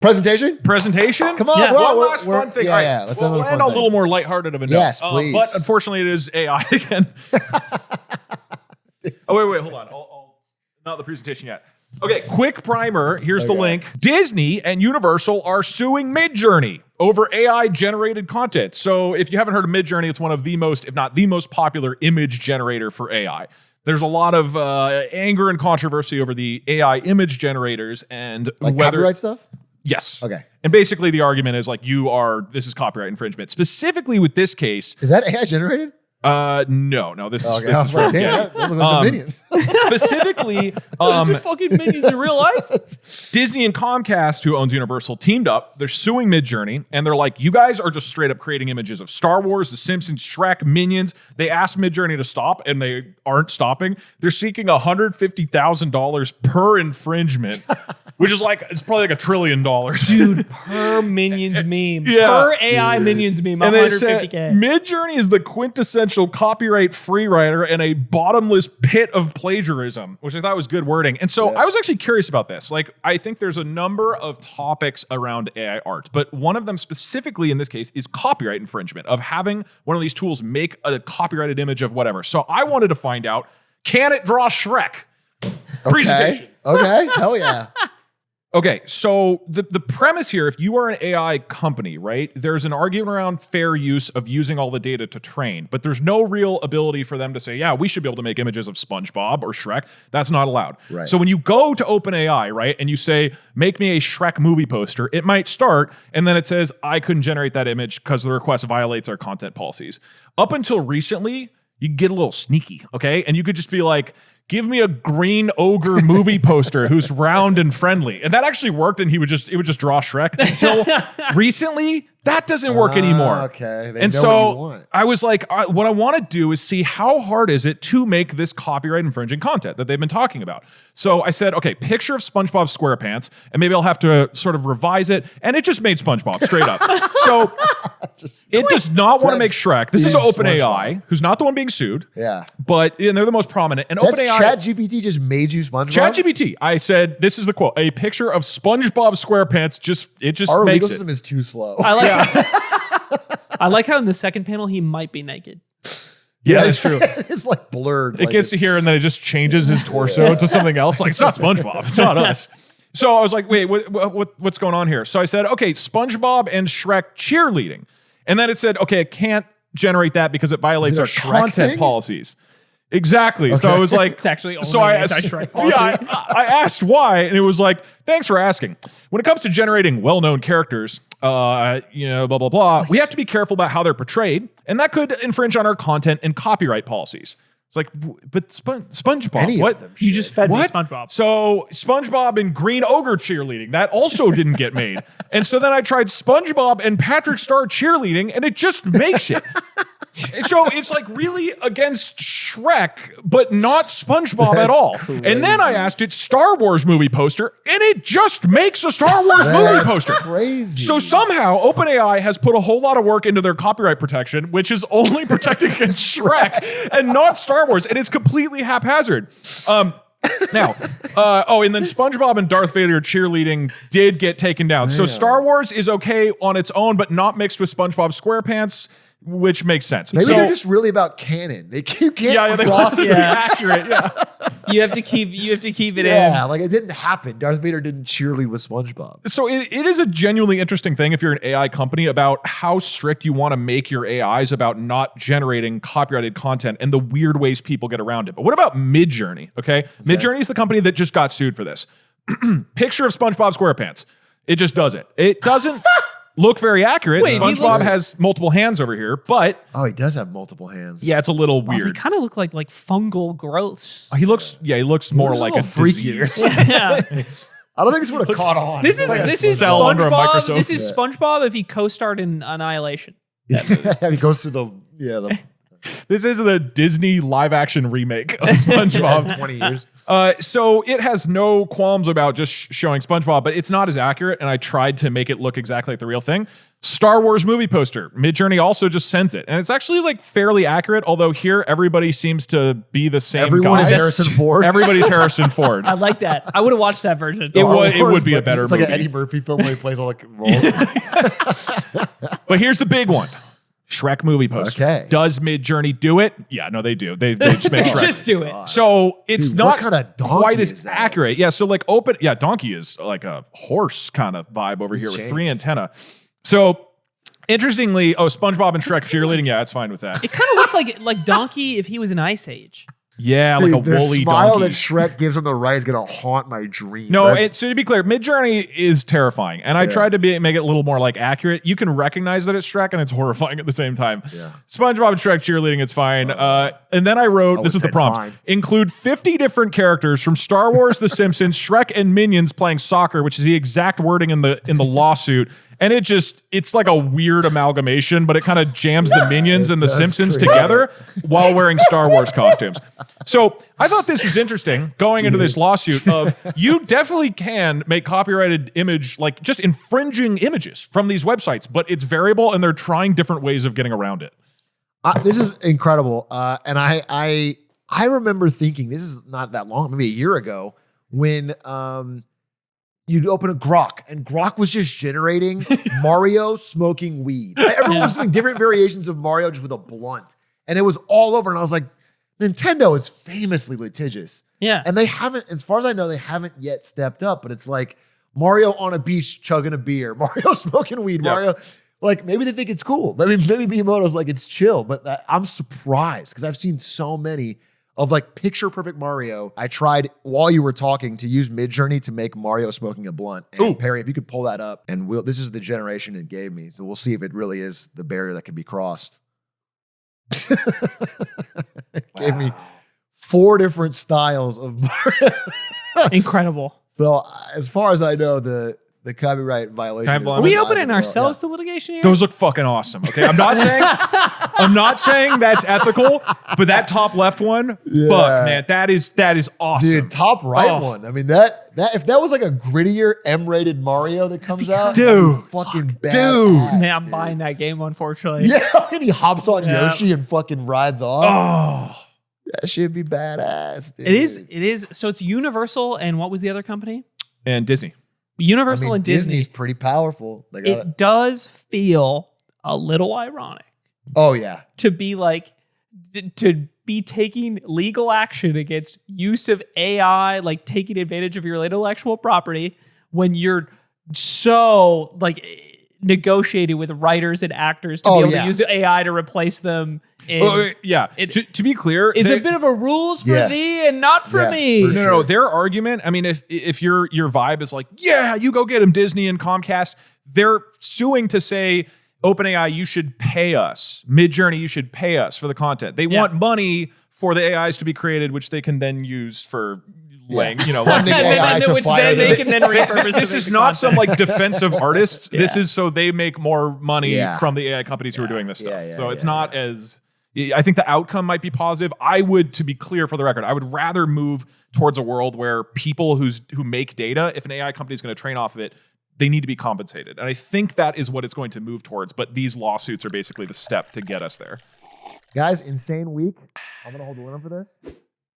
Presentation? Come on, yeah. well, one last fun thing. Yeah, let's end on a little more lighthearted of a note. Yes, please. But unfortunately, it is AI again. Wait, hold on. I'll not the presentation yet. Okay, quick primer. Here's the link. Disney and Universal are suing Midjourney over AI-generated content. So if you haven't heard of Midjourney, it's one of the most, if not the most popular image generator for AI. There's a lot of anger and controversy over the AI image generators and like whether copyright stuff. Yes. Okay. And basically the argument is like this is copyright infringement. Specifically with this case. Is that AI generated? No. This is those look like the minions. Specifically, those are fucking minions in real life. Disney and Comcast, who owns Universal, teamed up. They're suing Midjourney, and they're like, you guys are just straight up creating images of Star Wars, The Simpsons, Shrek, Minions. They asked Midjourney to stop, and they aren't stopping. They're seeking $150,000 per infringement, which is like, it's probably like $1 trillion. Dude, per Minions meme. Yeah. Per AI Minions meme, and 150K. Midjourney is the quintessential copyright-free writer and a bottomless pit of plagiarism, which I thought was good wording. And so I was actually curious about this. Like, I think there's a number of topics around AI art, but one of them specifically in this case is copyright infringement, of having one of these tools make a copyrighted image of whatever. So I wanted to find out, can it draw Shrek? Presentation. Okay, hell yeah. Okay, so the premise here, if you are an AI company, right, there's an argument around fair use of using all the data to train, but there's no real ability for them to say, yeah, we should be able to make images of SpongeBob or Shrek. That's not allowed. Right. So when you go to OpenAI, right, and you say, make me a Shrek movie poster, it might start, and then it says, I couldn't generate that image because the request violates our content policies. Up until recently, you get a little sneaky, okay? And you could just be like, give me a green ogre movie poster who's round and friendly. And that actually worked, and it would just draw Shrek. Until recently, that doesn't work anymore. Okay. And so I was like, what I want to do is see how hard is it to make this copyright infringing content that they've been talking about. So I said, okay, picture of SpongeBob SquarePants, and maybe I'll have to sort of revise it. And it just made SpongeBob straight up. So it does not want to make Shrek. This is OpenAI, who's not the one being sued. Yeah. But they're the most prominent. And That's OpenAI. ChatGPT just made you SpongeBob? ChatGPT. I said, this is the quote, a picture of SpongeBob SquarePants Our makes legal it. system is too slow. I like how in the second panel he might be naked. Yeah, that's true. It's like blurred. It gets to here and then it just changes his torso to something else. Like, it's not SpongeBob. It's not us. So I was like, wait, what's going on here? So I said, okay, SpongeBob and Shrek cheerleading. And then it said, okay, it can't generate that because it violates our content policies. Exactly. Okay. So I was like, it's actually only anti-Shrek policy. Yeah, I asked why, and it was like, thanks for asking. When it comes to generating well-known characters, blah, blah, blah, we have to be careful about how they're portrayed, and that could infringe on our content and copyright policies. It's like, but SpongeBob, what? You just fed me SpongeBob. So SpongeBob and Green Ogre cheerleading, that also didn't get made. And so then I tried SpongeBob and Patrick Star cheerleading, and it just makes it. So it's like really against Shrek, but not SpongeBob at all. Crazy. And then I asked it Star Wars movie poster, and it just makes a Star Wars movie poster. Crazy. So somehow OpenAI has put a whole lot of work into their copyright protection, which is only protecting against Shrek and not Star Wars, and it's completely haphazard. Now, and then SpongeBob and Darth Vader cheerleading did get taken down. Man. So Star Wars is okay on its own, but not mixed with SpongeBob SquarePants, which makes sense. Maybe they're just really about canon. They can't cross it. Accurate. Yeah. You have to keep it in. Yeah, like it didn't happen. Darth Vader didn't cheerlead with SpongeBob. So it is a genuinely interesting thing if you're an AI company about how strict you want to make your AIs about not generating copyrighted content and the weird ways people get around it. But what about Midjourney? Okay. Midjourney is the company that just got sued for this. Picture of SpongeBob SquarePants. It just does it. It doesn't look very accurate. Wait, SpongeBob has multiple hands over here, but he does have multiple hands. Yeah, it's a little weird. They kind of look like fungal growths. He looks more like a disease. Yeah. I don't think this would have caught on. This is SpongeBob. This is SpongeBob if he co-starred in Annihilation. Yeah, he goes to the This is the Disney live action remake of SpongeBob. 20 years. So it has no qualms about just showing SpongeBob, but it's not as accurate. And I tried to make it look exactly like the real thing. Star Wars movie poster. Midjourney also just sent it. And it's actually like fairly accurate, although here everybody seems to be the same Everyone guy. is Harrison Ford. Everybody's Harrison Ford. I like that. I would have watched that version. It would be a better It's movie. like an Eddie Murphy film where he plays all the roles. But here's the big one. Shrek movie poster. Okay. Does Midjourney do it? Yeah, no, they do. They just make Shrek. Just do it. So it's Dude, not what kind of donkey quite is as that? accurate. Yeah, so like donkey is like a horse kind of vibe over here with 3 antenna. So interestingly, SpongeBob and Shrek cheerleading. Yeah, it's fine with that. It kind of looks like Donkey if he was in Ice Age. Yeah, Dude, like a the woolly smile donkey. that Shrek gives on the right is going to haunt my dreams. No, That's- so to be clear, Midjourney is terrifying, and I tried to make it a little more like accurate. You can recognize that it's Shrek, and it's horrifying at the same time. Yeah. SpongeBob and Shrek cheerleading, it's fine. And then I wrote, this is the it's prompt: fine. include 50 different characters from Star Wars, The Simpsons, Shrek, and Minions playing soccer, which is the exact wording in the lawsuit. And it's like a weird amalgamation, but it kind of jams the Minions and the does Simpsons create together while wearing Star Wars costumes. So I thought this was interesting going into this lawsuit of you definitely can make copyrighted image, like just infringing images from these websites, but it's variable and they're trying different ways of getting around it. This is incredible. And I remember thinking, this is not that long, maybe a year ago, when you'd open a Grok, and Grok was just generating Mario smoking weed. Everyone was doing different variations of Mario just with a blunt. And it was all over. And I was like, Nintendo is famously litigious. Yeah. And they haven't, as far as I know, they haven't yet stepped up. But it's like Mario on a beach chugging a beer, Mario smoking weed, Yeah. Mario. Like, maybe they think it's cool. Maybe Miyamoto's like, it's chill. But I'm surprised because I've seen so many of like picture perfect Mario. I tried while you were talking to use Midjourney to make Mario smoking a blunt. And Ooh. Perry, if you could pull that up, and this is the generation it gave me. So we'll see if it really is the barrier that can be crossed. It gave me 4 different styles of Mario. Incredible. So as far as I know, the copyright violation. Can I is blow Are we I'm opening ourselves to litigation here? Those look fucking awesome. Okay, I'm not saying that's ethical, but that top left one, fuck man, that is awesome. Dude, top right Oh. one. I mean, that if that was like a grittier M-rated Mario that comes out, Dude. that'd be fucking badass, Man, I'm dude. buying that game, unfortunately. Yeah, and he hops on Yeah. Yoshi and fucking rides off. Oh, That should be badass, dude. It is. So it's Universal, and what was the other company? and Disney. Universal I mean, and Disney. Disney's pretty powerful. They got It does feel a little ironic Oh yeah. to be like, to be taking legal action against use of AI, like taking advantage of your intellectual property when you're so like negotiating with writers and actors to be able to use AI to replace them. Yeah. To be clear, It's a bit of a rules for thee and not for Yeah, me. for No, their argument, I mean, if your vibe is like, yeah, you go get them, Disney and Comcast, they're suing to say, OpenAI, you should pay us. Midjourney, you should pay us for the content. They want money for the AIs to be created, which they can then use for Funding And AI then, to which fire they them. can then repurpose. This is not some like defensive artists. This Yeah. is so they make more money Yeah. from the AI companies who are doing this stuff. Yeah, So it's not as, I think the outcome might be positive. I would, to be clear for the record, I would rather move towards a world where people who make data, if an AI company is going to train off of it, they need to be compensated. And I think that is what it's going to move towards. But these lawsuits are basically the step to get us there. Guys, insane week. I'm gonna hold the limit for this.